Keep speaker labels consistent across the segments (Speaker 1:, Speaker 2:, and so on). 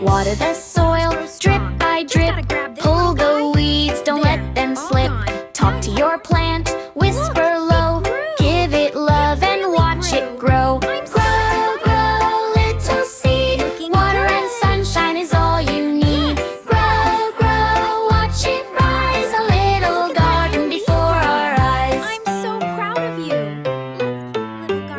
Speaker 1: Water the soil, drip by drip. Pull the weeds, don't let them slip. Talk to your plant, whisper low. Give it love and watch it grow. Grow, grow, little seed. Water and sunshine is all you need. Grow, grow, watch it rise. A little garden before our eyes.
Speaker 2: I'm so proud of you.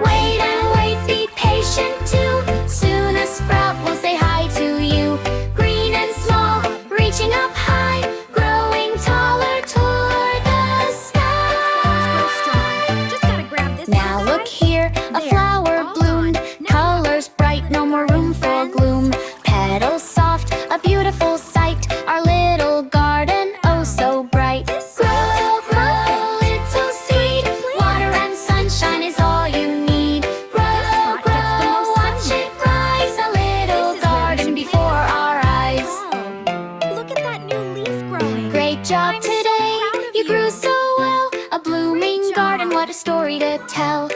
Speaker 1: Wait and wait, be patient too. Soon a sprout will say hi to you. Green and small, reaching up high, growing taller toward the sky.
Speaker 2: Just gotta grab this.
Speaker 1: Now look here, a flower bloomed. Colors bright, no more room for gloom. Petals soft, a beautiful sight. Our little garden, oh so bright. Grow, grow, little seed. Water and sunshine is all you need. Grow, grow, watch it rise. A little garden before our eyes.
Speaker 2: Look at that new leaf growing.
Speaker 1: Great job today, you grew so well. A blooming garden, what a story to tell.